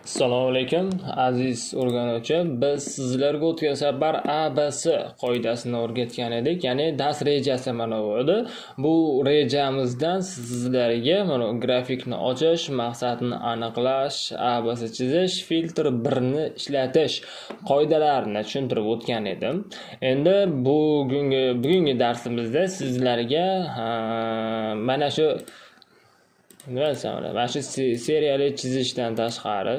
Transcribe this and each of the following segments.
Assalomu alaykum aziz o'rganuvchi. Biz sizlarga o'tgan safar ABC qoidasini o'rgatgan edik. Ya'ni dars rejasi mana bu edi. Bu rejamizdan sizlarga mana grafikni ochish, maqsadni aniqlash, ABC chizish, filtr 1 ni ishlatish qoidalarini tushuntirib o'tgan edim. Endi bugungi darsimizda sizlarga mana shu mana shu seriyali chizishdan tashqari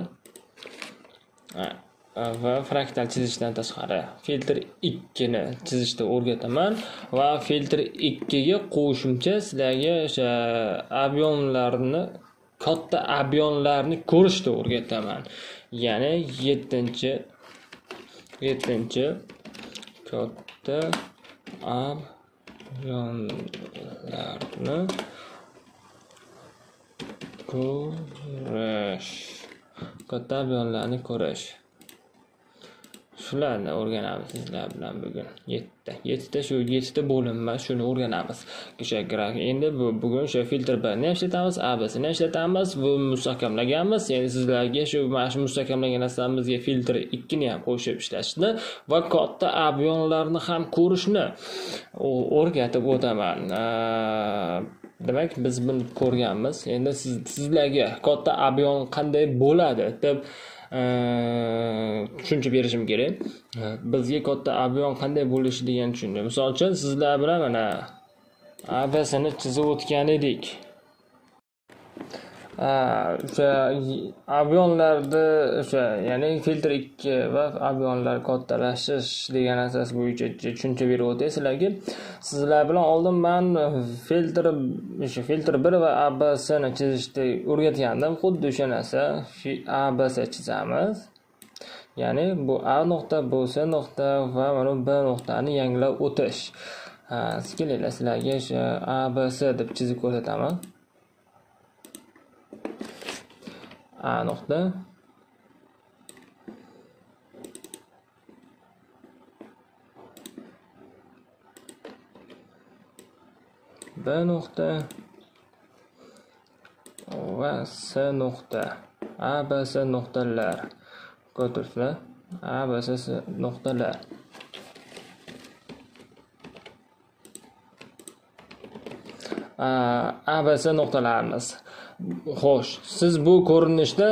va fraktal chizishdan tashqari filtr 2 ni chizishni o'rgataman va filtr 2 ga qo'shimcha sizlarga o'sha katta ob'yomlarni ko'rishni o'rgataman. Ya'ni 7-chi katta ob'yomlarni katta ob'yomlarni ko'rish. Shularni o'rganamiz sizlar bilan bugun. 7 bo'linma shuni o'rganamiz. O'sha grafik. Endi bugun o'sha filtr 1 ni ishlatamiz, ABC ni ishlatamiz, bu mustahkamlaganmiz. Endi sizlarga mana shu mustahkamlagan narsamizga filtr 2 ni ham qo'shib ishlashni va katta ob'yomlarni ham ko'rishni o'rgatib o'taman. Demak, biz buni ko'rganmiz. Endi sizlarga katta ob'yom qanday bo'ladi deb tushuncha berishim kerak. Bizga katta ob'yom qanday bo'lishi degan tushuncha. Misol uchun sizlar bilan mana ABC ni chizib o'tgan edik. O'sha ob'yomlarda ya'ni filtr 2 va ob'yomlar kattalashish degan asas bo'yicha tushuncha berib o'tay sizlarga. Sizlar bilan oldin men filtr 1 va ABC ni chizishni o'rgatgandim. Xuddi o'sha narsa ABC chizamiz. Ya'ni bu A nuqta, bu C nuqta va mana B nuqtani yangilab o'tish. Kelinglar sizlarga o'sha ABC deb chizib ko'rsataman. A nuqta B nuqta va C nuqta. A, B, C nuqtalar. Ko'ribsizlar? A, B, C nuqtalar. A, B, C nuqtalarimiz. Xo'sh, siz bu ko'rinishda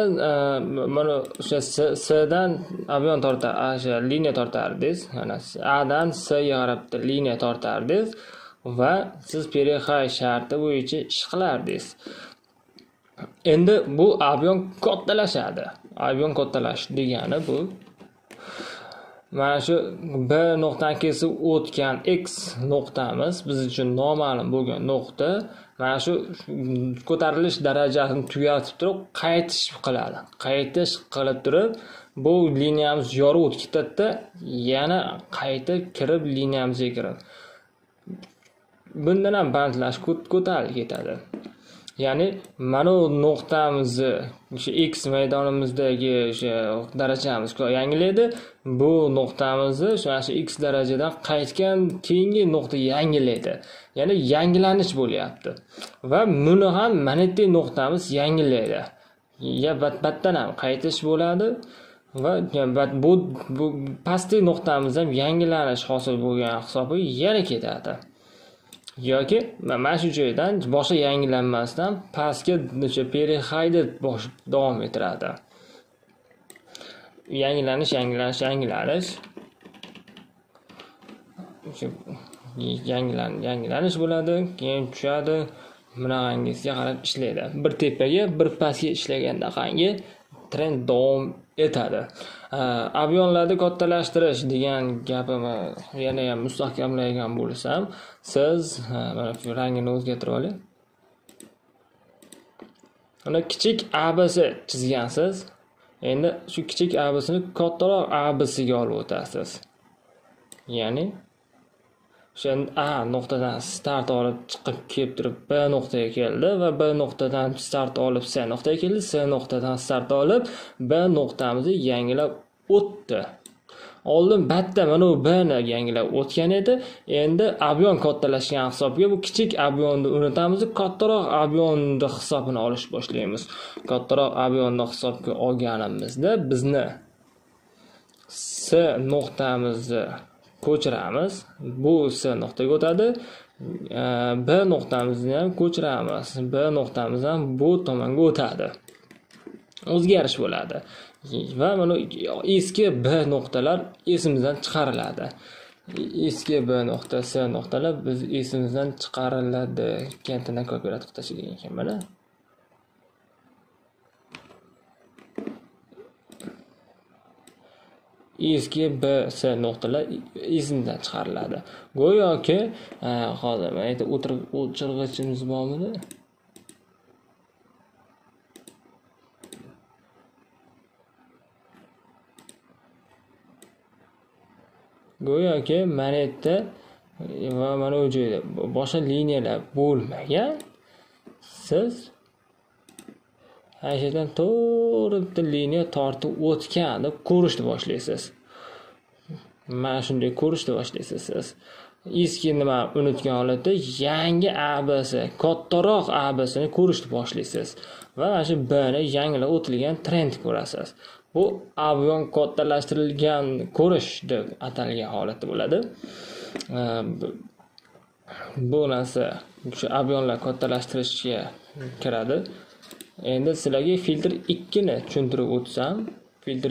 mana o'sha C dan ob'yom o'sha liniya tortardingiz. Mana A dan C ga qarab liniya tortardingiz va siz perixay sharti bo'yicha ish qilardingiz. Endi bu ob'yom kattalashadi. Ob'yom kattalash degani bu mana shu B nuqtani kesib o'tgan X nuqtamiz biz uchun noma'lum bo'lgan nuqta. Mana shu ko'tarilish darajasini tugatib turib qaytish qiladi. Qaytish qilib turib bu liniyamiz yorib o'tib ketadi-da, yana qaytib kirib liniyamizga kiradi. Bundan ham bandlash ko'tarilib ketadi. Ya'ni mana bu nuqtamizni o'sha X maydonimizdagi o'sha darajamiz yangilaydi. Bu nuqtamizni o'sha X darajadan qaytgan keyingi nuqta yangilaydi. Ya'ni yangilanish bo'lyapti. Va buni ham mana bu nuqtamiz yangilaydi. Ya batdan ham qaytish bo'ladi va bu pastki nuqtamiz ham yangilanish hosil bo'lgan hisobi yana ketadi. Yoki mana shu joydan boshqa yangilanmasdan pastga o'sha perixayda davom ettiradi. Yangilanish bo'ladi, keyin tushadi, bunaqangizga qarab ishlaydi. Bir tepaga, bir pastga ishlaganda qangi trend davom etadi. Ob'yomlarni kattalashtirish degan gapimni yana ham mustahkamlagan bo'lsam, siz mana shu rangini o'zgartirib oling. Mana kichik ABC chizgansiz. Endi shu kichik ABCni kattaroq ABCga olib o'tasiz. Ya'ni o'sha A nuqtadan start olib chiqib kelib turib B nuqtaga keldi va B nuqtadan start olib C nuqtaga keldi. C nuqtadan start olib B nuqtamizni yangilab o'tdi. Oldin bitta mana bu bni yangilab o'tgan edi. Endi ob'yon kattalashgan hisobga bu kichik ob'yonni unutamiz, kattaroq ob'yonni hisobini olish boshlaymiz. Kattaroq ob'yonni hisobga olganimizda bizni S nuqtamizni ko'chiramiz. Bu S nuqtaga o'tadi. B nuqtamizni ham ko'chiramiz. B nuqtamiz ham bu tomonga o'tadi. O'zgarish bo'ladi. Va mana eski B nuqtalar esimizdan chiqariladi. Eski B nuqta, S nuqtalar biz esimizdan chiqariladi. Kentidan kalkulyator tashlagan ekan mana. Eski B, S nuqtalar esimizdan chiqariladi. Go'yoki hozir men aytib o'chirg'ichimiz bormi? Go'yoki mana yerda va mana bu joyda boshqa liniyalar bo'lmagan. Siz hayshdan to'g'ri liniya tortib o'tgan deb ko'rishni boshlaysiz. Mana shunday ko'rishni boshlaysiz siz. Eski nima unutgan holatda yangi ABC, kattaroq ABCni ko'rishni boshlaysiz. Va mana shu B ni yangilab o'tilgan trend ko'rasiz. Bu ob'yon kattalashtirilgan ko'rish deb atalgan holatda bo'ladi. Bu narsa shu ob'yonlar kattalashtirishga kiradi. Endi sizlarga filtr 2 ni tushuntirib o'tsam, filtr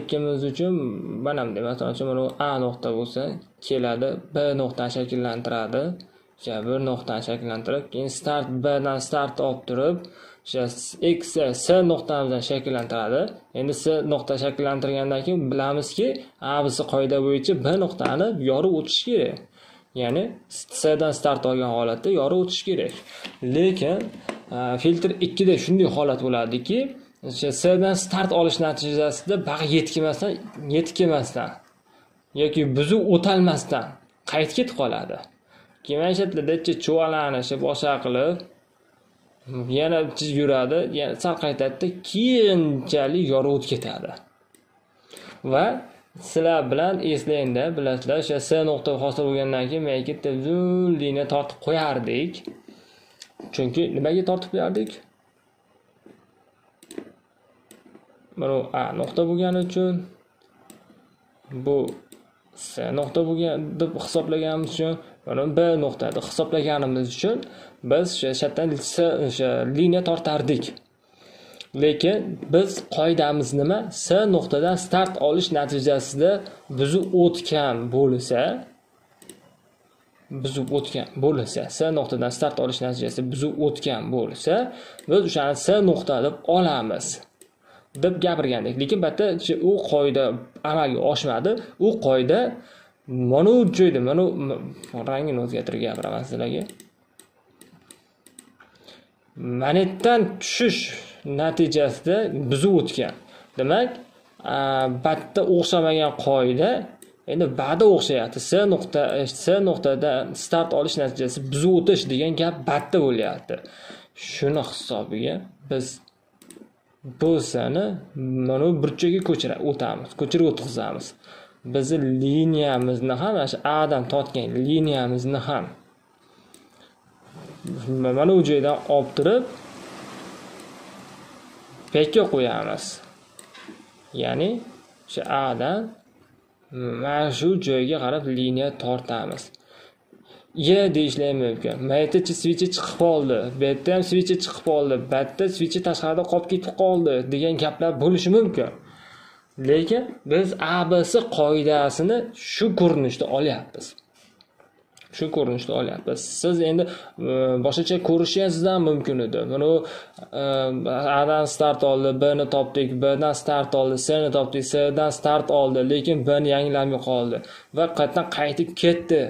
2 miz uchun mana bunday masalan mana A nuqta bo'lsa, keladi, B nuqtani shakllantiradi. Bir nuqtani shakllantirib, keyin start B dan start olib turib, X S nuqtamizdan shakllantiradi. Endi S nuqta shakllantirgandan keyin bilamizki, ABC qoida bo'yicha B nuqtani yorib o'tish kerak. Ya'ni S dan start olgan holatda yorib o'tish kerak. Lekin filtr 2 da shunday holat bo'ladiki, S dan start olish natijasida bag'i yetib kelmasdan yoki buzib o'talmasdan qaytib ketib qoladi. Keyin o'shatlarda chuvalanishi boshqa qilib yana yuradi, yana sal qaytadi, keyinchalik yorib o'tib ketadi. Va sizlar bilan eslangda, bilasizlar, o'sha S nuqta hosil bo'lgandan keyin men ikkita uzun liniya tortib qo'yardik. Chunki nimaga tortib qo'yardik? Mana A nuqta bo'lgani uchun, bu S nuqta bo'lgan deb hisoblaganimiz uchun, mana B nuqta deb hisoblaganimiz uchun biz o'shadan o'sha liniya tortardik. Lekin biz qoidamiz nima? S nuqtadan start olish natijasida buzib o'tgan bo'lsa, S nuqtadan start olish natijasida buzib o'tgan bo'lsa, biz o'shani S nuqta deb olamiz deb gapirgandik. Lekin batda u qoida amalga oshmadi. U qoida mana bu joyda, mana rangini o'zgartirib gapiraman sizlarga. Manetdan tushish natijasida buzib o'tgan. Demak, batda o'xshamagan qoida endi ba'da o'xshayapti. S nuqtada start olish natijasi buzib o'tish degan gap batda bo'lyapti. Shuni hisobiga biz bu sani mana bu burchaga ko'chirib o'tkazamiz. Bizni liniyamizni ham, o'sha A dan tortgan liniyamizni ham mana bu joydan olib turib pekka qo'yamiz. Ya'ni o'sha A dan mana shu joyga qarab liniya tortamiz. Deyishlar mumkin. Mayta switchi chiqib qoldi. Bu yerda ham switchi chiqib qoldi. Bu yerda switchi tashqarida qolib ketib qoldi degan gaplar bo'lishi mumkin. Lekin biz ABC qoidasini shu ko'rinishda olyapmiz. Siz endi boshqacha ko'rishingiz ham mumkin edi. Mana A dan start oldi, B ni topdik, B dan start oldi, C ni topdik, C dan start oldi, lekin B ni yangilanmay qoldi va qaytib ketdi.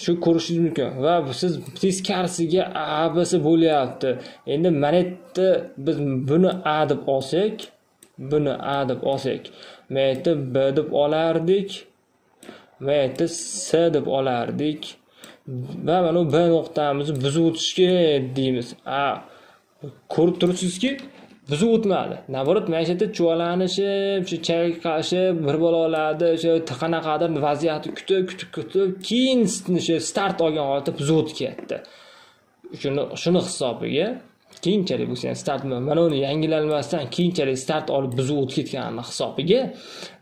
Shu ko'rishingiz mumkin va siz teskarisiga ABC bo'lyapti. Endi mana yerda biz buni A deb olsak, men yerda B deb olardik, men yerda C deb olardik. Va mana bu B nuqtamizni buzib o'tish kerak deymiz. Ko'rib turibsizki, buzib o'tmadi. Naborot maishatda chuvalanishib, shu chayqashib, bir balolarni o'sha qanaqadir vaziyatni kutib, keyin o'sha start olgan holatda buzib o'tib ketdi. Shuni hisobiga keyinchalik bo'lsa start mana uni yangilanmasdan keyinchalik start olib buzib o'tib ketganini hisobiga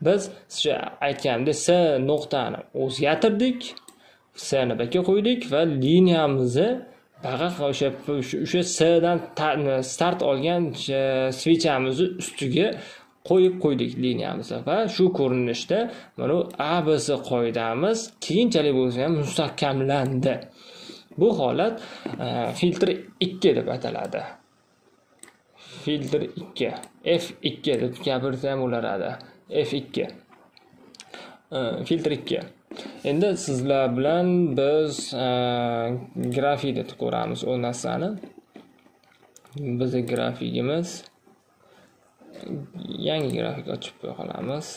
biz o'sha aytgandek S nuqtani o'zgartirdik, S'ni bakka qo'ydik va liniyamizni o'sha S'dan start olgan switchamizni ustiga qo'ydik liniyamizni va shu ko'rinishda mana ABC qoidamiz keyinchalik bo'lsa ham mustahkamlandi. Bu holat filtr 2 deb ataladi. Filtr 2, F2 deb gapirsa ham bo'laradi. F2. Filtr 2. Endi sizlar bilan biz grafikda ko'ramiz o narsani. Bizning grafikimiz yangi grafik ochib qo'ya qolamiz.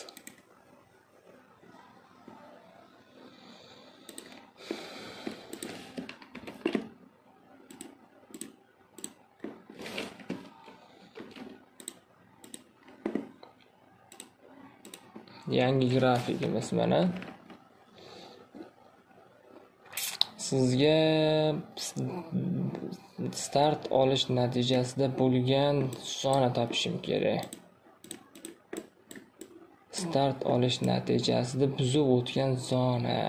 Yangi grafikimiz mana. Sizga start olish natijasida bo'lgan zona topishim kerak. Start olish natijasida buzib o'tgan zona.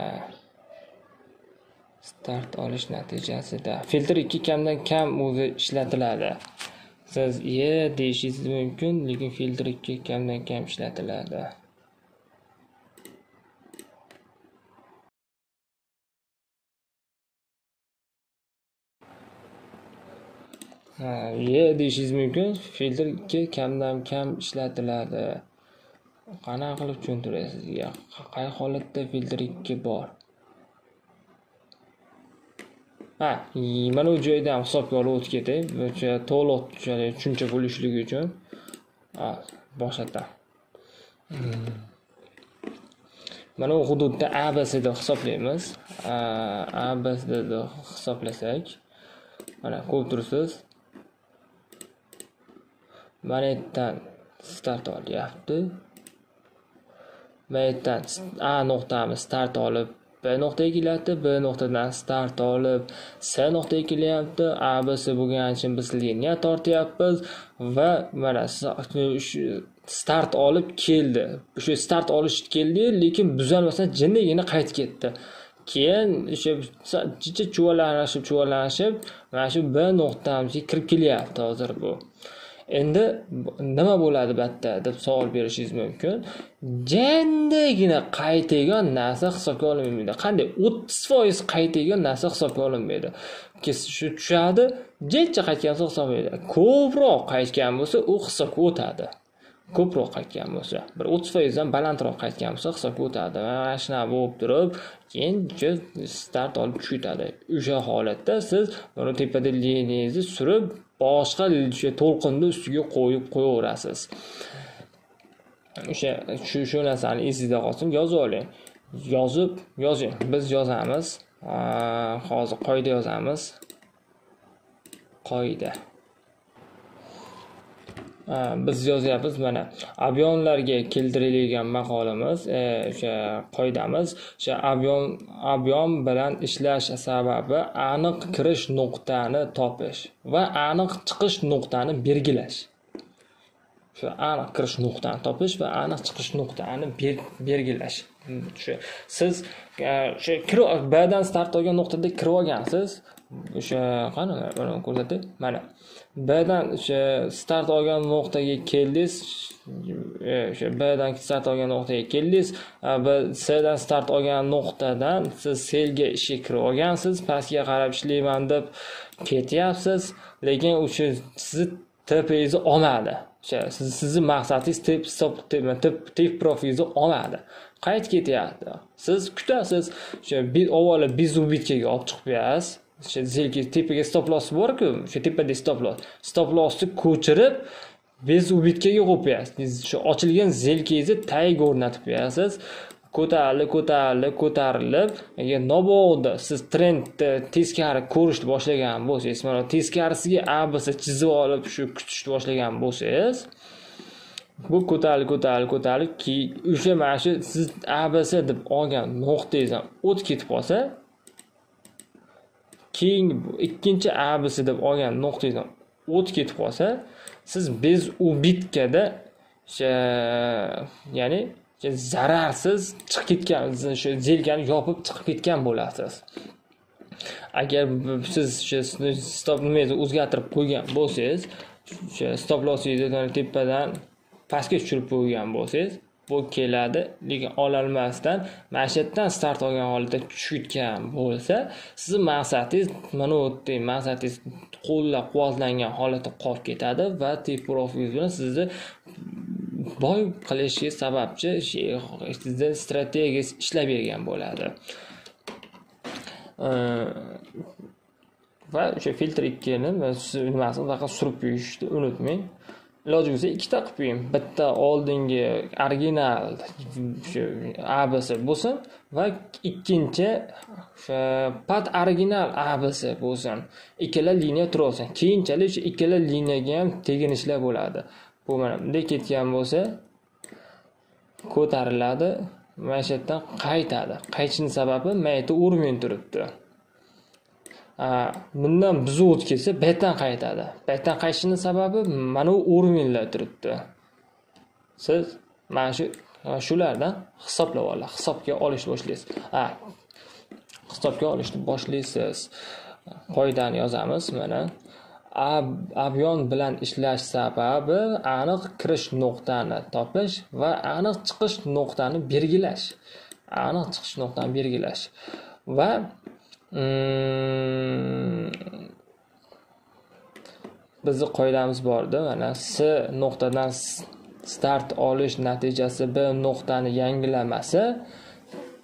Start olish natijasida filtr 2 kamdan kam o'zi ishlatiladi. Siz deyishingiz mumkin, lekin filtr 2 kamdan kam ishlatiladi. Deyishingiz mumkin, filtr 2 kamdan kam ishlatiladi. Qanaqa qilib tushuntirasiz sizga? Qay holatda filtr 2 bor? Mana bu joyda ham hisobga olib o'tib ketay. O'sha to'liq tushuncha bo'lishligi uchun. Boshqa. Mana bu hududda ABC deb hisoblaymiz. ABC deb hisoblasak, mana ko'rib turibsiz. Mana yerdan start olyapti. Mana yerdan A nuqtamiz start olib B nuqtaga kelyapti, B nuqtadan start olib C nuqtaga kelyapti. ABC bo'lgani uchun biz liniya tortyapmiz va mana start olib keldi. O'sha start olish keldi, lekin buzilmasdan jinnigina qaytib ketdi. Keyin o'sha chuvalanishib mana shu B nuqtamizga kirib kelyapti hozir bu. Endi nima bo'ladi batta deb savol berishingiz mumkin. Jandagina qaytagan narsa hisobga olinmaydi. Qanday 30% qaytagan narsa hisobga olinmaydi. Shu tushadi, jencha qaytgan bo'lsa hisoblaydi. Ko'proq qaytgan bo'lsa u hisobga o'tadi. Ko'proq qaytgan bo'lsa, bir 30% dan balandroq qaytgan bo'lsa hisobga o'tadi. Mana shuna bo'lib turib, keyin start olib tushitadi. O'sha holatda siz mana tepada liniyangizni surib, boshqa to'lqinni ustiga qo'yib qo'yaverasiz. O'sha shu narsani esingizda qolsin, yozib oling. Yozing. Biz yozamiz. Hozir qoida yozamiz. Qoida. Biz yozyapmiz mana abyonlarga keltirilgan maqolamiz, o'sha qoidamiz, o'sha abyon bilan ishlash sababi aniq kirish nuqtani topish va aniq chiqish nuqtani belgilash. Shu aniq kirish nuqtani topish va aniq chiqish nuqtani belgilash. Siz o'sha B'dan start olgan nuqtada kirib olgansiz. O'sha qani mana ko'rsatib, mana B'dan o'sha start olgan nuqtaga keldingiz, o'sha B'dan start olgan nuqtaga keldingiz, C'dan start olgan nuqtadan siz selga ishga kirib olgansiz, pastga qarab ishlayman deb ketyapsiz, lekin o'sha sizni TP'ingizni olmadi. O'sha sizning maqsadingiz tep profilingizni olmadi. Qaytib ketyapti. Siz kutasiz, o'sha avvalo bizubitga olib chiqib qo'yasiz. O'sha zelki tepaga stop loss bor-ku, o'sha tepada stop lossni ko'chirib bez ubitkaga qo'yib qo'yasiz. Shu ochilgan zelkingizni tagiga o'rnatib qo'yasiz. ko'tarilib, agar nobog'da siz trendni teskari ko'rishni boshlagan bo'lsangiz, mana teskarisiga ABC chizib olib shu kutishni boshlagan bo'lsangiz, bu ko'tarilib o'sha mana shu siz ABC deb olgan nuqtangizdan o'tib ketib qolsa, keyin ikkinchi ABC deb olgan nuqtangizdan o'tib ketib qolsa, siz biz u bitkada ya'ni zararsiz chiqib ketgan, shu zelkani yopib chiqib ketgan bo'lasiz. Agar siz stop nimangizni o'zgartirib qo'ygan bo'lsangiz, stop lossingizni tepadan pastga tushirib qo'ygan bo'lsangiz, bu keladi, lekin ololmasdan mana shu yerdan start olgan holatda tushib ketgan bo'lsa, sizning maqsadingiz mana bu maqsadingiz qo'llab-quvvatlangan holatda qolib ketadi va take profitingiz bilan sizni boy qilishga sababchi sizning strategiyangiz ishlab bergan bo'ladi. Va o'sha filtr 2 ni nimasini faqat surib qo'yishni unutmang. Iloji bo'lsa ikkita qilib qo'ying. Bitta oldingi original shu ABC bo'lsin va ikkinchi o'sha pad original ABC bo'lsin. Ikkala liniya tursin. Keyinchalik shu ikkala liniyaga ham teginishlar bo'ladi. Bu mana bunday ketgan bo'lsa, ko'tariladi, mana shu yerdan qaytadi. Qaytishning sababi mayta o'rmin turibdi. Bundan buzuq o'tib ketsa, baytdan qaytadi. Baytdan qaytishining sababi mana u o'rminlar turibdi. Siz mana shulardan hisoblab olasiz. Hisobga olishni boshlaysiz. Hisobga olishni boshlaysiz. Qoidani yozamiz mana. Avion bilan ishlash sababi aniq kirish nuqtani topish va aniq chiqish nuqtani belgilash. Va bizning qoidamiz bor-da, mana S nuqtadan start olish natijasi B nuqtani yangilamasa,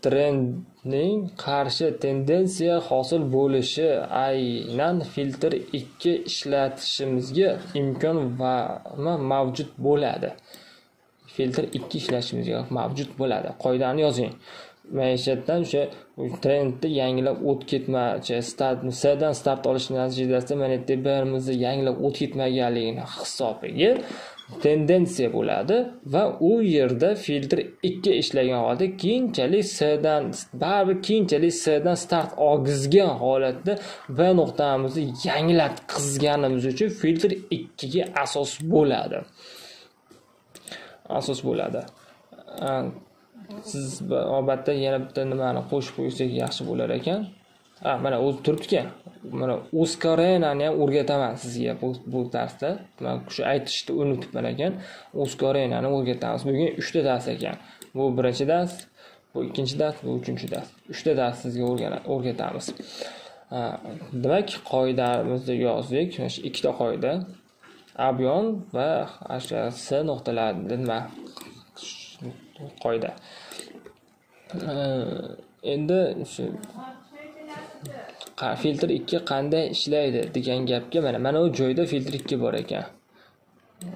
trendning qarshi tendensiya hosil bo'lishi aynan filtr 2 ishlatishimizga imkon va mavjud bo'ladi. Filtr 2 ishlashimizga mavjud bo'ladi. Qoidani yozing. Maishatdan o'sha trendni yangilab o'tib ketmachi, S'dan start olish natijasida mana birimizni yangilab o'tib ketmaganligini hisobiga tendensiya bo'ladi va u yerda filtr 2 ishlagan holda keyinchalik S'dan start olgizgan holatda B nuqtamizni yangilab qizganimiz uchun filtr 2 ga asos bo'ladi. Siz albatta yana bitta nimani qo'shib qo'ysak yaxshi bo'lar ekan. Mana o'zi turibdi. Mana Uskarenani ham o'rgataman sizga bu darsda. Men shu aytishni unutibman ekan. Uskarenani o'rgatamiz. Bugun 3 ta dars ekan. Bu birinchi dars, bu ikkinchi dars, bu uchinchi dars. 3 ta dars sizga o'rgatamiz. Demak, qoidamizni yozdik. Mana shu ikkita qoida. Avion va S nuqtalarida nima qoida. Endi shu filtr 2 qanday ishlaydi degan gapga mana bu joyda filtr 2 bor ekan.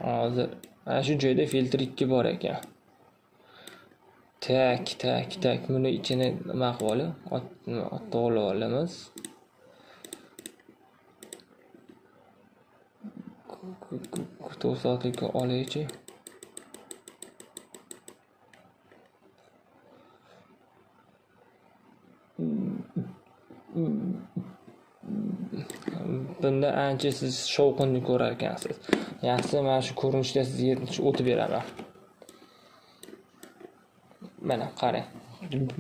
Hozir mana shu joyda filtr 2 bor ekan. Tak. Buni ichini nima qilib olib, to'g'rilab olamiz. To'g'rilikka olaychi. Bunda ancha siz shovqinni ko'rar ekansiz. Yaxshi, mana shu ko'rinishda sizga o'tib beraman. Mana qarang.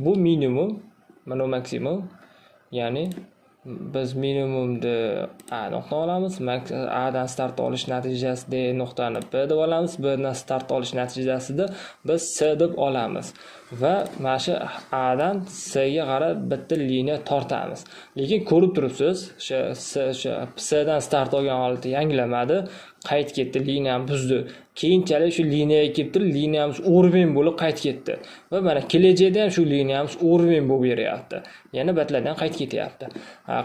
Bu minimum, mana maksimum. Ya'ni biz minimumni A nuqta olamiz, A dan start olish natijasida nuqtani B deb olamiz, B dan start olish natijasida biz C deb olamiz va mana shu A dan C ga qarab bitta liniya tortamiz. Lekin ko'rib turibsiz, C dan start olgan holatda yangilamadi, qaytib ketdi, liniyani buzdi. Keyinchalik shu liniyaga kelib turib, liniyamiz o'rmin bo'lib qaytib ketdi. Va mana kelajakda ham shu liniyamiz o'rmin bo'lib beryapti. Yana batlardan qaytib ketyapti.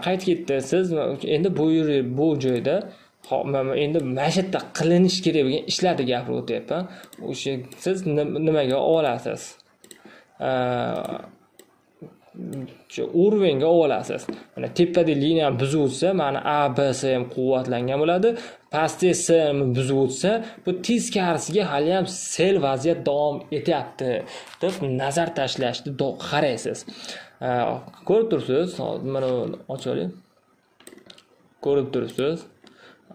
Qaytib ketdi. Siz endi bu joyda endi mana shu yerda qilinish kerak bo'lgan ishlarni gapirib o'tyapman. O'sha siz nimaga olasiz? urovengga olasiz. Mana tepadagi liniya buzib o'tsa, mana A, B, C ham quvvatlangan bo'ladi. Pastda C buzib o'tsa, bu teskarisiga hali ham sel vaziyat davom etyapti deb nazar tashlashni qaraysiz. Ko'rib turibsiz, mana ochaylik. Ko'rib turibsiz.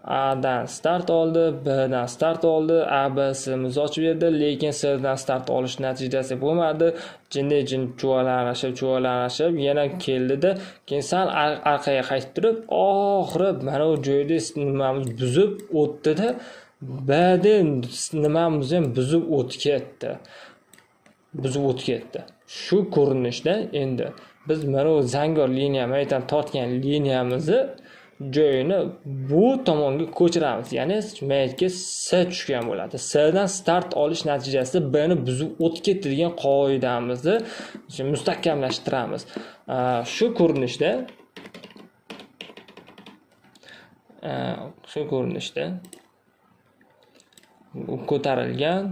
A'dan start oldi, B'dan start oldi, A, B, C'miz ochib berdi, lekin C'dan start olish natijasi bo'lmadi. Jin chuvalanishib yana keldida, keyin sal orqaga qaytib turib, oxiri mana bu joyda nimamiz buzib o'tdi-da, B'dan nimamiz ham buzib o'tib ketdi. Shu ko'rinishda endi biz mana bu zangor liniya, maydan tortgan liniyamizni joyini bu tomonga ko'chiramiz. Ya'ni maytga S tushgan bo'ladi. S'dan start olish natijasida B'ni buzib o'tib ketdi degan qoidamizni mustahkamlashtiramiz. Shu ko'rinishda ko'tarilgan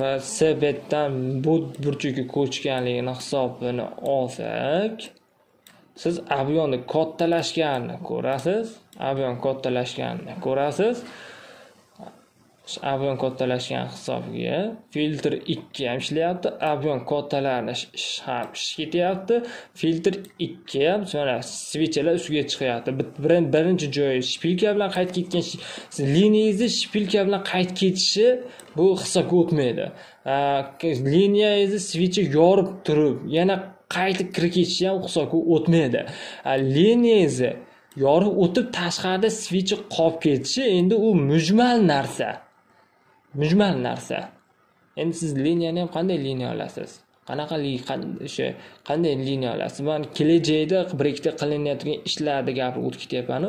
va S betdan bu burchakka ko'chganligini hisobini olsak, siz avionni kattalashganini ko'rasiz. Avion kattalashgan hisobiga filtr 2 ham ishlayapti. Avion kattalanish ham ketyapti. Filtr 2 ham mana switchlar ustiga chiqyapti. Birinchi joyi shpilka bilan qaytib ketgan liniyangizni shpilka bilan qaytib ketishi bu hisobga o'tmaydi. Liniyangizni switchi yorib turib, yana qaytib kirib ketishi ham hisobga o'tmaydi. Liniyangizni yorib o'tib tashqarida switchi qolib ketishi endi u mujmal narsa. Endi siz liniyani ham qanday liniya olasiz? Qanday liniya olasiz? Men kelajakda birikda qilinayotgan ishlarni gapirib o'tib ketyapman.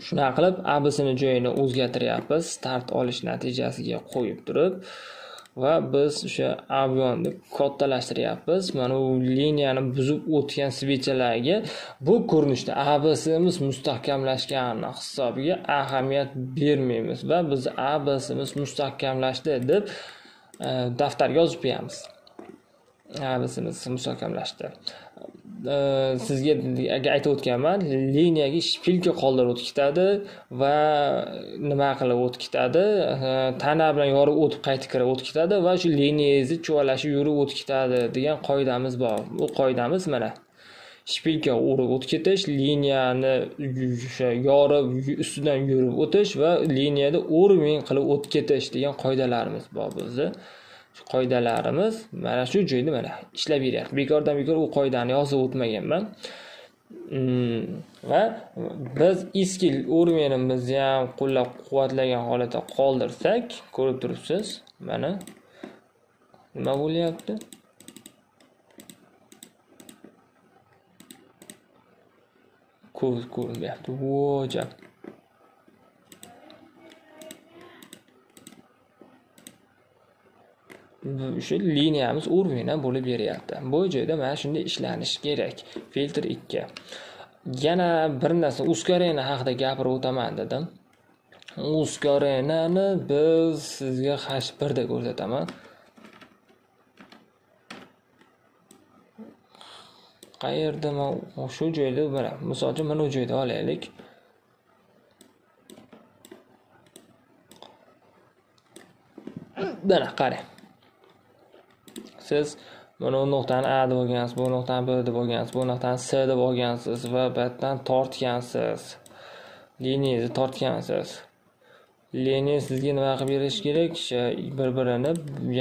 Shuna qilib ABSni joyini o'zgartiryapmiz, start olish natijasiga qo'yib turib va biz o'sha avionni kattalashtiryapmiz. Mana bu liniyani buzib o'tgan switchlarga bu ko'rinishda ABSimiz mustahkamlashgani hisobiga ahamiyat bermaymiz va biz ABSimiz mustahkamlashdi deb daftarga yozib qo'yamiz. ABSimiz mustahkamlashdi. Sizga aytib o'tganman, liniyaga shpilka qoldirib o'tib ketadi va nima qilib o'tib ketadi, tana bilan yorib o'tib qaytib kirib o'tib ketadi va shu liniyangizni chuvalashib yurib o'tib ketadi degan qoidamiz bor. Bu qoidamiz mana shpilka urib o'tib ketish, liniyani yorib ustidan yurib o'tish va liniyada o'rming qilib o'tib ketish degan qoidalarimiz bor bizning. Qoidalarimiz mana shu joyda mana ishlab beryapti. Bekordan-bekor u qoidani yozib o'tmaganman. Va biz eski o'rmenimizni ham qo'llab-quvvatlagan holatda qoldirsak, ko'rib turibsiz, mana nima bo'lyapti? Ko'rinyapti. Vo'jab. Shu liniyamiz o'rmingdan bo'lib beryapti. Bu joyda mana shunday ishlanish kerak. Filtr 2. Yana bir narsa uskarena haqida gapirib o'taman dedim. Uskarenani biz sizga H1da ko'rsataman. Qayerda men shu joyda mana, misol uchun mana bu joyda olaylik. Mana qarang. Siz mana bu nuqtani A deb olgansiz, bu nuqtani B deb olgansiz, bu nuqtani C deb olgansiz va bu yerdan tortgansiz. Liniyangizni tortgansiz. Liniya sizga nima qilib berish kerak? Bir-birini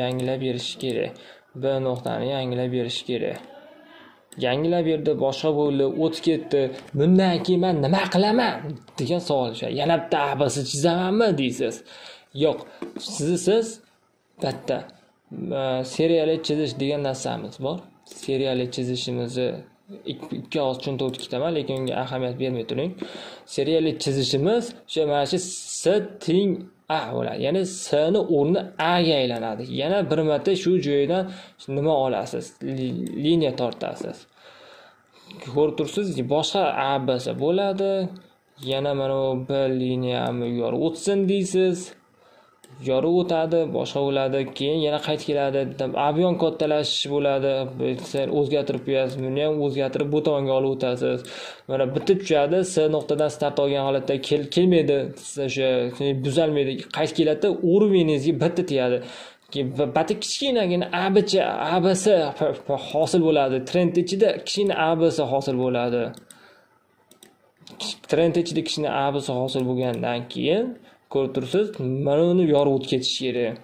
yangilab berish kerak. B nuqtani yangilab berish kerak. Yangilab berdi, boshqa bo'ldi, o'tib ketdi. Bundan keyin men nima qilaman degan savol o'sha. Yana bitta ABS chizamanmi deysiz? Yo'q, siz bitta serialli chizish degan narsamiz bor. Serialli chizishimizni ikki oz tushuntirib o'tib ketaman, lekin unga ahamiyat bermay turing. Serialli chizishimiz o'sha mana shu S teng A bo'ladi. Ya'ni S ni o'rni A ga aylanadi. Yana bir marta shu joydan nima olasiz? Liniya tortasiz. Ko'rib tursiz, boshqa ABS bo'ladi. Yana mana bu bir liniyani yorib o'tsin deysiz. yorug' o'tadi, boshqa bo'ladi, keyin yana qaytib keladi, avion kattalashish bo'ladi, sen o'zgartirib qo'yasiz, buni ham o'zgartirib bu tomonga olib o'tasiz. Mana bitib tushadi, S nuqtadan start olgan holatda kelmaydi, o'sha buzalmaydi, qaytib keladi, urovingizga bitta tegadi. Bati kichkinagina ABC hosil bo'ladi. Trend ichida kichkina ABC hosil bo'ladi. Trend ichida kichkina ABC hosil bo'lgandan keyin ko'rib tursiz, mana uni yorib o'tib ketish kerak.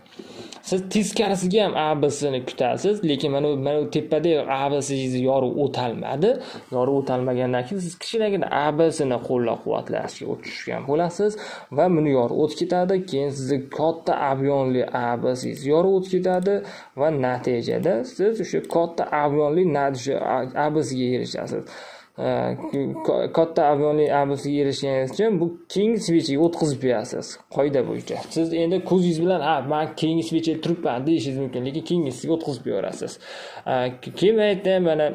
Siz teskarisiga ham ABSni kutasiz, lekin mana tepadagi ABSingizni yorib o'talmadi. Yorib o'talmagandan keyin siz kichkinagina ABSni qo'llab-quvvatlashga o'tishgan bo'lasiz va buni yorib o'tib ketadi. Keyin sizni katta avionli ABSingiz yorib o'tib ketadi va natijada siz o'sha katta avionli ABSga erishasiz. Katta avionli ABSga erishganingiz uchun bu keyingi switchga o'tkazib qo'yasiz qoida bo'yicha. Siz endi ko'zingiz bilan men keyingi switchga turibman deyishingiz mumkin, lekin keyingisiga o'tkazib qo'yaverasiz. Keyin aytdim, mana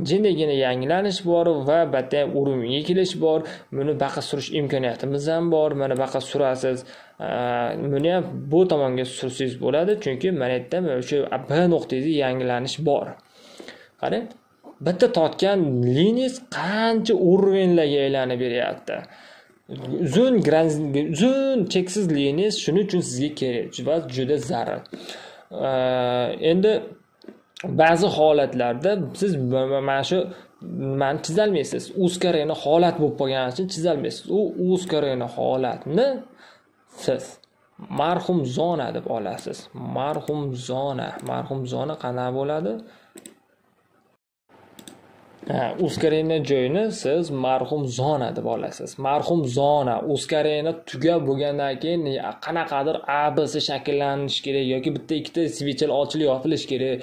jindagina yangilanish bor va batda urumiga kelish bor. Buni baqa surish imkoniyatimiz ham bor. Mana baqa surasiz. Buni ham bu tomonga sursangiz bo'ladi, chunki men aytdim, o'sha B nuqtangizda yangilanish bor. Qarang, bitta tortgan liniyas qancha urovlarga aylanib beryapti. Uzun cheksiz liniyas shuning uchun sizga kerak va juda zarur. Endi ba'zi holatlarda siz mana shu nimani chizolmaysiz. Uzkarayni holat bo'lib qolgani uchun chizolmaysiz. U uzkarayni holatni siz marhum zona deb olasiz. Marhum zona qanday bo'ladi? Uzkarayni joyini siz marhum zona deb olasiz. Marhum zona uzkarayni tugab bo'lgandan keyin qanaqadir ABC shakllanish kerak yoki bitta ikkita switchlar ochilib yopilish kerak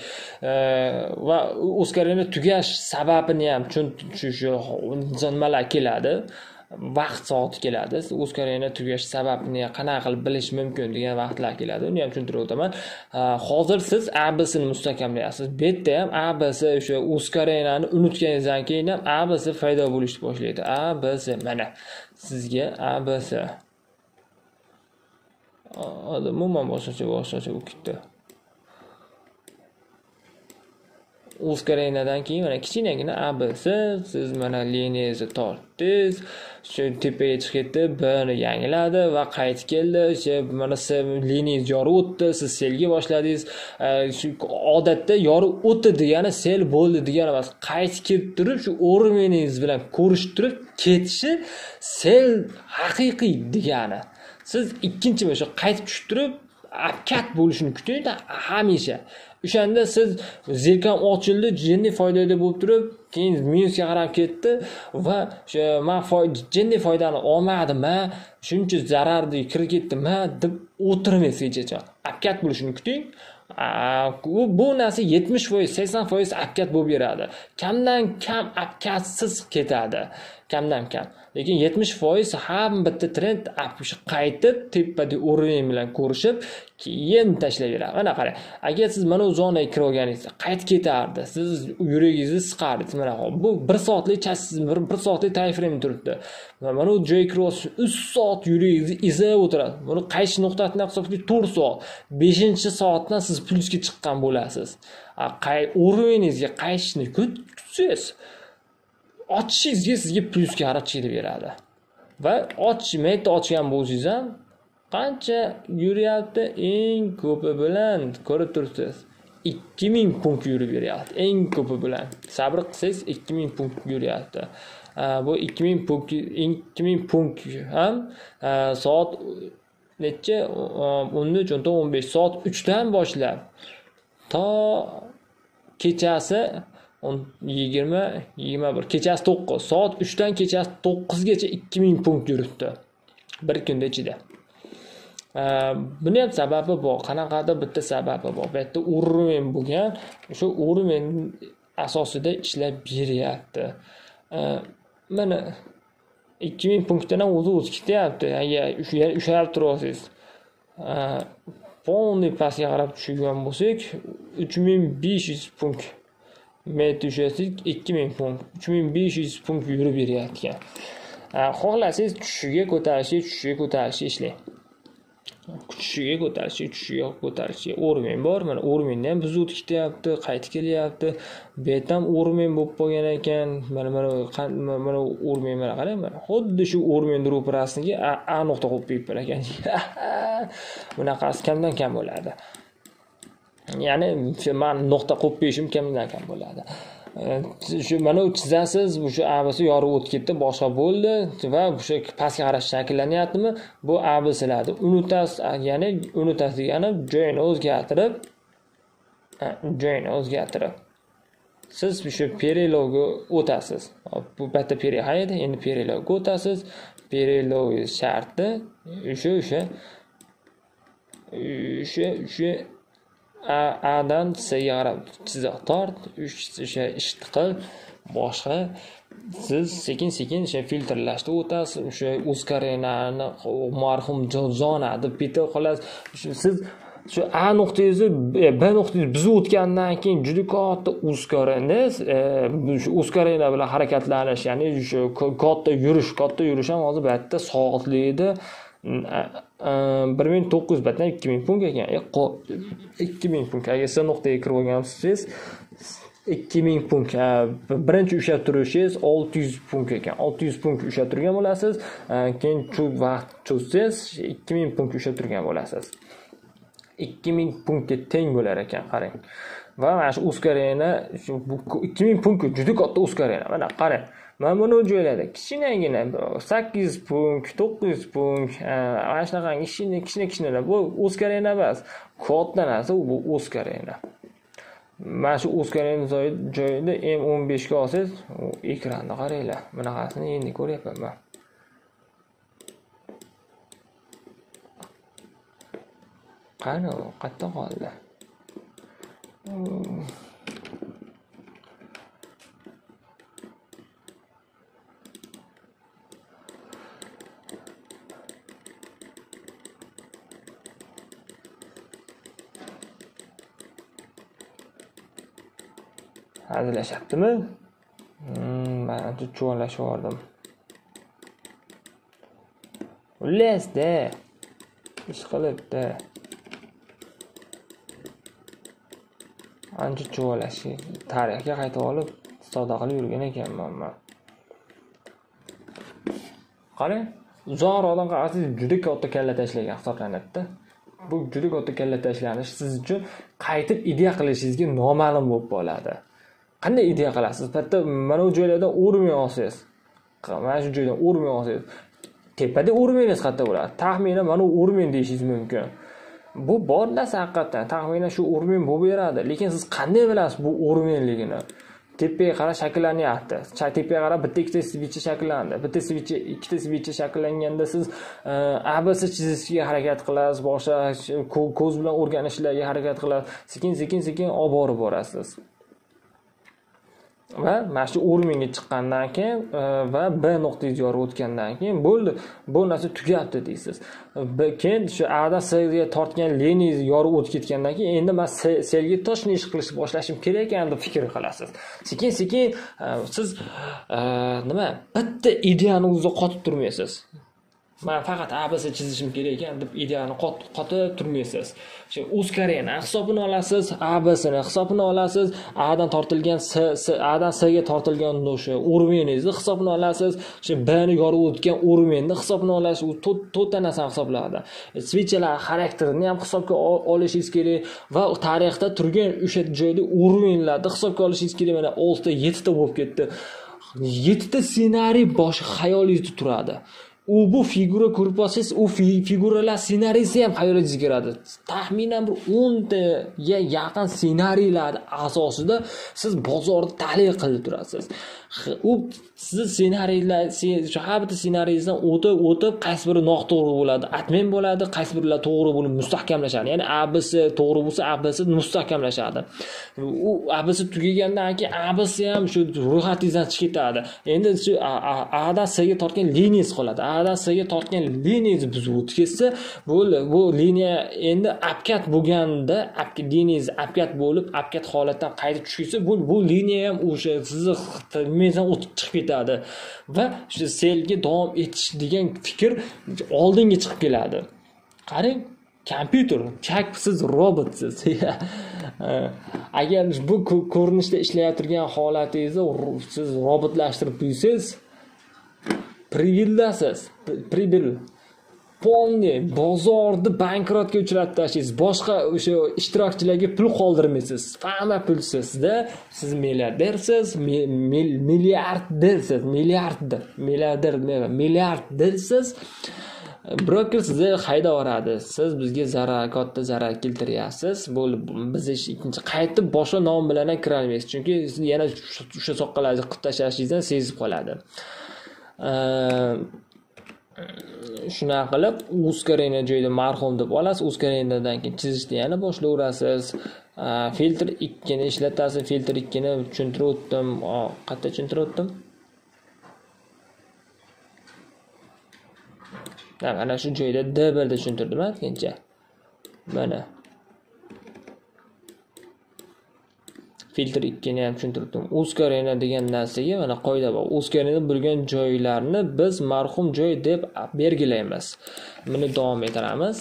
va uzkarayni tugash sababini ham shu nimalar keladi. Vaqt soati keladi. Uzkarayni tugash sababini qanaqa qilib bilish mumkin degan vaqtlar keladi. Uni ham tushuntirib o'taman. Hozir siz ABSni mustahkamlayapsiz. Bu yerda ham ABC o'sha uzkarayni unutganingizdan keyin ham ABC paydo bo'lishni boshlaydi. ABC mana sizga ABC. Umuman boshqacha bo'lib ketdi. Uzkaraynadan keyin mana kichkinagina ABC siz mana liniyangizni tortdingiz, shu tepaga chiqib ketdi, buni yangiladi va qaytib keldi. Mana siz liniyangiz yorib o'tdi, siz selga boshladingiz. Shu odatda yorib o'tdi degani sel bo'ldi degani emas. Qaytib kelib turib shu o'rningiz bilan ko'rishib turib ketishi sel haqiqiy degani. Siz ikkinchi o'sha qaytib tushib turib apkat bo'lishini kuting hamisha. O'shanda siz zerkam ochildi, jinniy foydali bo'lib turib, keyin minusga qarab ketdi va o'sha men jinniy foydani olmadim-a, shuncha zararga kirib ketdim-a deb o'tirmaysiz hech. Apkat bo'lishini kuting. Bu narsa 70%, 80% apkat bo'lib beradi. Kamdan kam apkatsiz ketadi. Kamdan kam. Lekin 70% ham bitta trend qaytib tepada o'rin bilan ko'rishib keyin tashlayveradi. Mana qarang. Agar siz mana bu zonaga kirib olganingizda qaytib ketardi. Siz yuragingizni siqardingiz. Mana bu 1 soatlik chasiz, 1 soatlik time frame turibdi. Mana bu joy kirib 3 soat yuragingizni izlab o'tiradi. Buni qaytish nuqtasidan hisoblaylik 4 soat. 5-soatdan siz plyusga chiqqan bo'lasiz. O'riningizga qaytishni kutsangiz ochishingizga sizga plyusga qarab chelaveradi. Va ochgan bo'lsangiz ham qancha yuryapti? Eng ko'pi bilan ko'rib turibsiz. 2000 punkt yurib beryapti. Eng ko'pi bilan. Sabr qilsangiz 2000 punkt yuryapti. Bu 2000 punkt ham soat necha? 13, 15 soat 3 dan boshlab to kechasi 21 kechasi 9 soat 3 dan kechasi 9 gacha 2000 punkt yuribdi bir kunda ichida. Buni ham sababi bor. Qanaqadir bitta sababi bor. Bu yerda o'rin bo'lgan, o'sha o'rin asosida ishlab beryapti. Mana 2000 punktdan o'zi ketyapti. Agar ushalib turasiz. Polniy pastga qarab tushgan bo'lsak 3500 punkt men tushasiz 2000 punkt 3500 punkt yurib beryapti. Xohlasangiz tushiga ko'tarishni ishlang. tushishiga ko'tarishi o'rmen bor. Mana o'rmenni ham buzib ketyapti, qaytib kelyapti. Bu ham o'rmen bo'lib qolgan ekan. Mana o'rmen mana qarang, mana xuddi shu o'rmen ro'parasiga a nuqta qo'yib qo'yibman ekan. Bunaqasi kamdan kam bo'ladi. Ya'ni men nuqta qo'yib qo'yishim kamdan kam bo'ladi. Shu mana chizasiz, o'sha abisi yorib o'tib ketdi, boshqa bo'ldi va o'sha pastga qarash shakllanyaptimi? Bu abisiladi. Unutasiz, ya'ni unutasiz degani joyini o'zgartirib. Siz o'sha perilovga o'tasiz. Bu bitta edi, endi perilovga o'tasiz. Perilov sharti o'sha A'dan C'ga qarab chiziq tort, o'sha ishni qil, boshqa siz sekin-sekin o'sha filtrlashda o'tasiz, o'sha uskarenani marhum Jozona deb bitib qolasiz. Siz shu A nuqtangizni B nuqtangizni buzib o'tgandan keyin juda katta uskarenangiz, shu uskarena bilan harakatlanish, ya'ni shu katta yurish ham hozir bu yerda soatlikda 1900 batdan 2000 punkt ekan. 2000 punkt. Agar siz nuqtaga kirib olgansiz 2000 punkt. Birinchi ushlab turishingiz 600 punkt ekan. 600 punkt ushlab turgan bo'lasiz. Keyin shu vaqt cho'zsangiz 2000 punkt ushlab turgan bo'lasiz. 2000 punktga teng bo'lar ekan, qarang. Va mana shu uskarena, shu 2000 punkt juda katta uskarena. Mana qarang. Mana buni joylarda kichkinagina 800 punkt, 900 punkt, mana shunaqangi kichkina bu uskarena emas. Katta narsa bu uskarena. Mana shu uskarena joyida M15 ga olsangiz, ekranni qaranglar. Bunaqasini endi ko'ryapman men. Qani, qayerda qoldi? Hazillashyaptimi? Men ancha chuvalashib yubordim. Ulasda. Ish qilibdi. Ancha chuvalashi, tarixga qaytib olib, savdo qilib yurgan ekanman men. Qarang, uzoqroqdan qarasangiz juda katta kalla tashlagan hisoblanadi-da. Bu juda katta kalla tashlanish siz uchun qaytib ideya qilishingizga noma'lum bo'lib qoladi. Qanday ideya qilasiz? Bitta mana bu joylardan o'rmay olsangiz, mana shu joydan o'rmay olsangiz, tepada o'rmayingiz qayerda bo'ladi? Taxminan mana bu o'rmen deyishingiz mumkin. Bu bor narsa haqiqatan, taxminan shu o'rmen bo'lib beradi. Lekin siz qanday bilasiz bu o'rmenligini? Tepaga qarab shakllanyapti. Tepaga qarab bitta ikkita switch shakllandi. Bitta switch, ikkita switch shakllanganda siz ABC chizishga harakat qilasiz, boshqa ko'z bilan o'rganishlarga harakat qilasiz. Sekin olib borib borasiz. Va mana shu o'rmenga chiqqandan keyin va B nuqtangiz yorib o'tgandan keyin bo'ldi, bu narsa tugabdi deysiz. Keyin shu A'dan C'ga tortgan liniyangiz yorib o'tib ketgandan keyin endi men C'ga toshni ish qilishni boshlashim kerak ekan deb fikr qilasiz. Sekin siz nima bitta ideyani o'zida qotib turmaysiz. Men faqat ABC chizishim kerak ekan deb ideyani qotib turmaysiz. Shu uskarena hisobini olasiz, AB'sini hisobini olasiz, A'dan tortilgan A'dan C'ga tortilgan o'sha o'rmeningizni hisobini olasiz, shu B'ni yorib o'tgan o'rmenni hisobini olasiz, u to'rtta narsani hisoblaydi. Switchlar xarakterini ham hisobga olishingiz kerak va tarixda turgan o'sha joyda o'rmenlarni hisobga olishingiz kerak. Mana 6 ta, 7 ta bo'lib ketdi. 7 ta ssenariy boshi xayolingizda turadi. U bu figura ko'rib olsangiz, u figuralar ssenariysi ham xayolingizga kiradi. Taxminan bir 10 taga yaqin ssenariylar asosida siz bozorni tahlil qilib turasiz. U siz ssenariylar, shu har bitta ssenariydan o'tib qaysi biri noto'g'ri bo'ladi, atmen bo'ladi, qaysi birilar to'g'ri bo'lib mustahkamlashadi. Ya'ni ABC to'g'ri bo'lsa, ABC mustahkamlashadi. U ABC tugagandan keyin ABC ham shu ro'yxatingizdan chiqib ketadi. Endi shu A'dan C'ga tortgan liniyasi qoladi. A'dan C'ga tortgan liniyani buzib o'tib ketsa, bu liniya endi apkat bo'lganda, liniyangiz apkat bo'lib, apkat holatdan qaytib tushib ketsa, bu liniya ham o'sha sizni mezon o'tib chiqib ketadi va shu selga davom etish degan fikr oldinga chiqib keladi. Qarang, kompyuter, siz robotsiz. Agar bu ko'rinishda ishlayotgan holatingizni siz robotlashtirib qo'ysangiz, pribildasiz. Polni bozorda bankrotga uchratib tashlaysiz. Boshqa o'sha ishtirokchilarga pul qoldirmaysiz. Hamma pul sizda. Siz milliardersiz, milliardersiz. Broker sizni haydaveradi. Siz bizga katta zarar keltiryapsiz. Biz ikkinchi qaytib boshqa nom bilan ham kira olmaysiz. Chunki yana o'sha soqqalarni qilib tashlashingizni sezib qoladi. Shuna qilib uzkarena joyda marhum deb olasiz. Uzkarenadan keyin chizishni yana boshlayverasiz. Filtr 2 ni ishlatasiz. Filtr 2 ni tushuntirib o'tdim. Qayerda tushuntirib o'tdim? Mana shu joyda D1 da tushuntirdim aytgancha. Mana filtr 2 ni ham tushuntirdim. Uzkarena degan narsaga mana qoida bor. Uzkarena bo'lgan joylarni biz marhum joy deb belgilaymiz. Buni davom ettiramiz.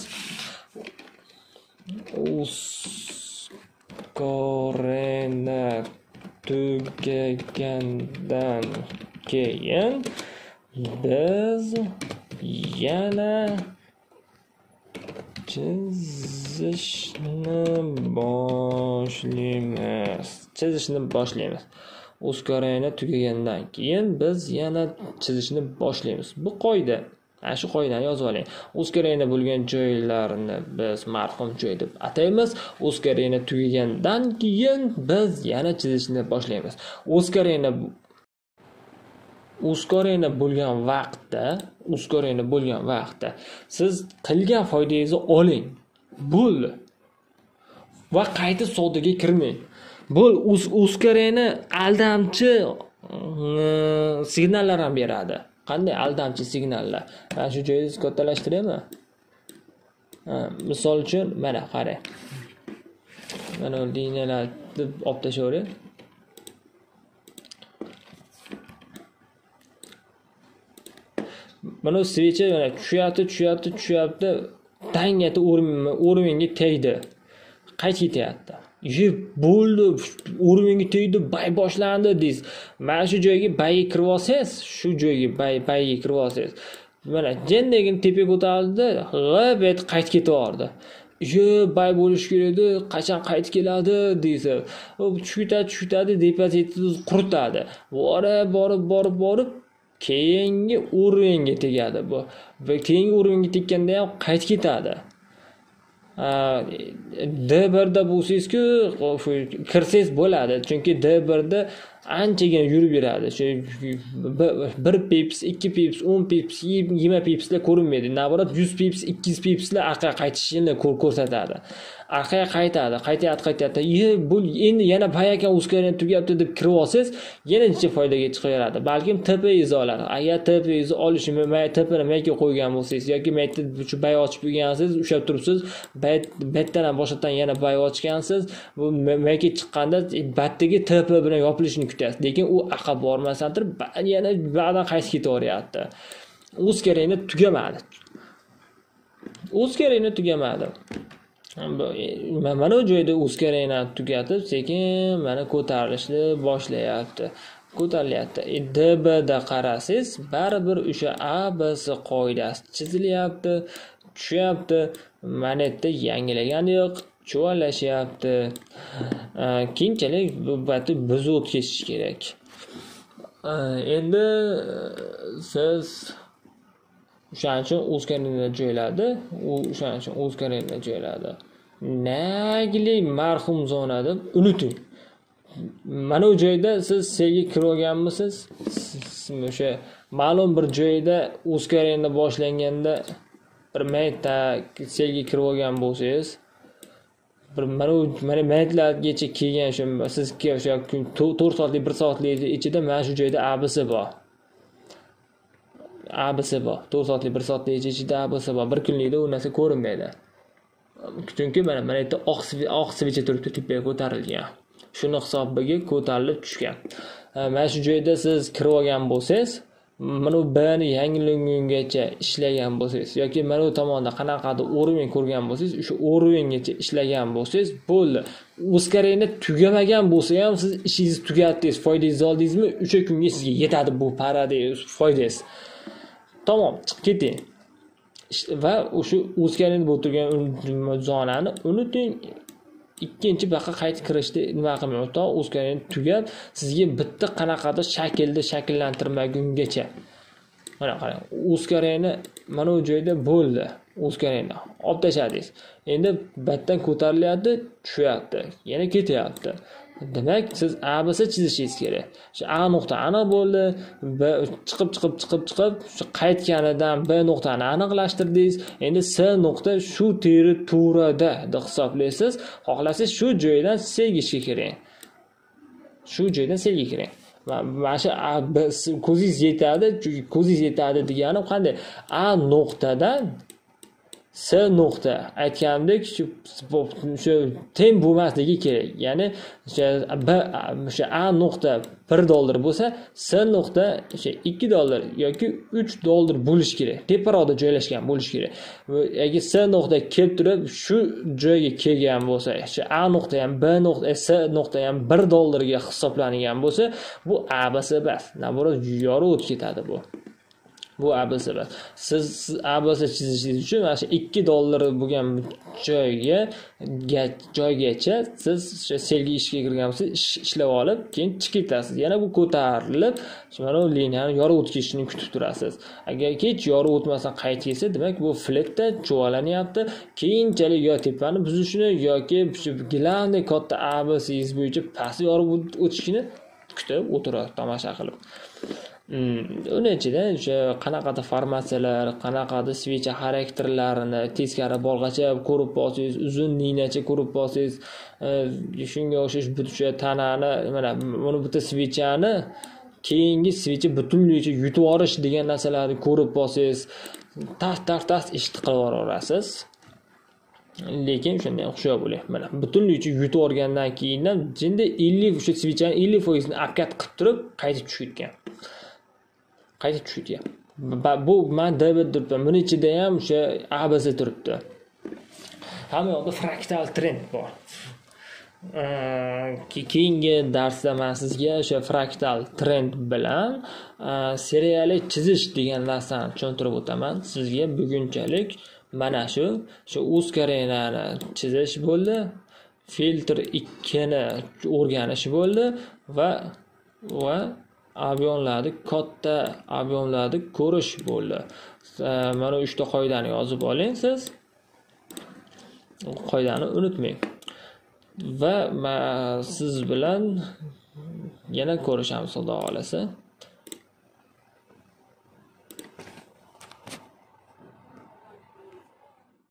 Uzkarena tugagandan keyin biz yana chizishni boshlaymiz. Uzkarena tugagandan keyin biz yana chizishni boshlaymiz. Bu qoida. Ana shu qoidani yozib oling. Uzkarena bo'lgan joylarni biz marhum joy deb ataymiz. Uzkarena tugagandan keyin biz yana chizishni boshlaymiz. Uzkarena bo'lgan vaqtda siz qilgan foydangizni oling. Bo'ldi. Va qayta savdoga kirmang. Bu uzkarena aldamchi signallar ham beradi. Qanday aldamchi signallar? Mana shu joyingizni kattalashtiraymi? Misol uchun mana qarang. Mana liniyalarni olib tashlayvering. Mana svecha mana tushyapti. Tangati o'rmonga tegdi. Qaytib ketyapti. Bo'ldi, o'rmonga tegdi, bay boshlandi deysiz. Mana shu joyga bayga kirib olsangiz, bayga kirib olsangiz. Mana jendagini tepaga ko'tarildi, g'abet qaytib ketaverdi. Bay bo'lish kerak edi, qachon qaytib keladi deysiz. Tushitadi, depozitni quritadi. Borib keyingi o'ringa tegadi bu. Va keyingi o'ringa tekkanda ham qaytib ketadi. D1 da bo'lsangiz-ku, kirsangiz bo'ladi. Chunki D1 da anchagina yurib beradi. 1 pips, 2 pips, 10 pips, 20 pipslar ko'rinmaydi. Navrot 100 pips, 200 pipslar orqaga qaytishini ko'rsatadi. Orqaga qaytadi. Bu endi yana bayakan uzkarena tugayapti deb kirib olsangiz, yana necha foydaga chiqaveradi. Balkim TP'ingizni oladi. Agar TP'ingizni olishni TP'ni mayga qo'ygan bo'lsangiz yoki mayda shu bay ochib qo'ygansiz, ushlab turibsiz, baytdan ham boshqatdan yana bay ochgansiz, bu mayga chiqqanda batdagi TP bilan yopilishini kutasiz. Lekin u aqab bormasdan turib, yana ba'dan qaytib ketaveryapti. Uzkarena tugamadi. Mana bu joyda uzkarena tugatib, sekin mana ko'tarilishni boshlayapti. D1da qarasangiz, baribir o'sha ABC qoidasi chizilyapti, tushyapti. Mana yerda yangilagani yo'q, chuvalashyapti. Keyinchalik bu batni buzib o'tkazish kerak. Endi siz o'shaning uchun uzkarena joyladi. Nagli marhum zona deb unuting. Mana bu joyda siz selga kirib olganmisiz? O'sha ma'lum bir joyda uzkarena boshlanganda bir maytda selga kirib olgan bo'lsangiz, mana maytlargacha kelgan sizga o'sha 4 soatlik 1 soatlik ichida mana shu joyda ABC bor. 4 soatlik 1 soatlik ichida ABC bor. Bir kunlikda u narsa ko'rinmaydi. Chunki mana yerda oq svecha turibdi, tepaga ko'tarilgan. Shuni hisobiga ko'tarilib tushgan. Mana shu joyda siz kirib olgan bo'lsangiz, mana bu B ni yangilangungacha ishlagan bo'lsangiz yoki mana bu tomonda qanaqadir уровень ko'rgan bo'lsangiz, o'sha уровеньgacha ishlagan bo'lsangiz, bo'ldi. Ускорение tugamagan bo'lsa ham siz ishingizni tugatdingiz, foydangizni oldingizmi, o'sha kunga sizga yetadi bu paradis foydangiz. Tamom, chiqib keting. Va o'sha ускорение bo'lib turgan zonani unuting. Ikkinchi baqa qaytib kirishda nima qilmang, to ускорение tugab, sizga bitta qanaqadir shaklda shakllantirmagungacha. Mana qarang, ускорение mana bu joyda bo'ldi. Ускорение olib tashladingiz. Endi batdan ko'tarilyapti, tushyapti, yana ketyapti. Demak, siz ABC chizishingiz kerak. Shu A nuqta aniq bo'ldi, B chiqib, shu qaytganidan B nuqtani aniqlashtirdingiz. Endi C nuqta shu territoriyada deb hisoblaysiz. Xohlasangiz shu joydan C'ga kiring. Shu joydan C'ga kiring. Mana shu ko'zingiz yetadi, chunki ko'zingiz yetadi degani qanday? A nuqtadan C nuqta aytgandek shu teng bo'lmasligi kerak. Ya'ni o'sha A nuqta $1 bo'lsa, C nuqta o'sha $2 yoki $3 bo'lish kerak. Teparoqda joylashgan bo'lish kerak. Agar C nuqta kelib turib shu joyga kelgan bo'lsa, o'sha A nuqta ham B nuqta, C nuqta ham $1 ga hisoblangan bo'lsa, bu ABC emas. Naborot yorib o'tib ketadi bu. Bu ABC emas. Siz ABC chizishingiz uchun mana shu $2 bo'lgan joygacha siz o'sha selga ishga kirgan bo'lsangiz, ishlab olib, keyin chiqib ketasiz. Yana bu ko'tarilib, mana bu liniyani yorib o'tishini kutib turasiz. Agar hech yorib o'tmasdan qaytib kelsa, demak bu fletda cho'valanyapti. Keyinchalik yo tepani buzishini yoki gilamdek katta ABC'ingiz bo'yicha past yorib o'tishini kutib o'tiradi tomosha qilib. Uning ichida o'sha qanaqadir formatsiyalar, qanaqadir svicha xarakterlarini teskari bolg'acha ko'rib bo'lsangiz, uzun liniyacha ko'rib bo'lsangiz, shunga o'xshash o'sha tanani, mana buni bitta svichani keyingi svicha butunligicha yutib yuborish degan narsalarni ko'rib bo'lsangiz, tars ishni qilib yuborasiz. Lekin shunday o'xshab bo'ling. Mana butunligicha yutib yuborgandan keyindan jinda 50 o'sha svichani 50% ni akkat qilib turib qaytib tushayotgan. Bu men deb turibman. Buni ichida ham o'sha ABC turibdi. Hamma yoqda fraktal trend bor. Keyingi darsda men sizga o'sha fraktal trend bilan seriali chizish degan narsani tushuntirib o'taman. Sizga bugunchalik mana shu ускорениyani chizish bo'ldi, filtr 2 ni o'rganish bo'ldi va katta ob'yomlarni ko'rish bo'ldi. Mana 3 ta qoidani yozib oling siz. Qoidani unutmang. Va siz bilan yana ko'rishamiz, Xudo xolasa.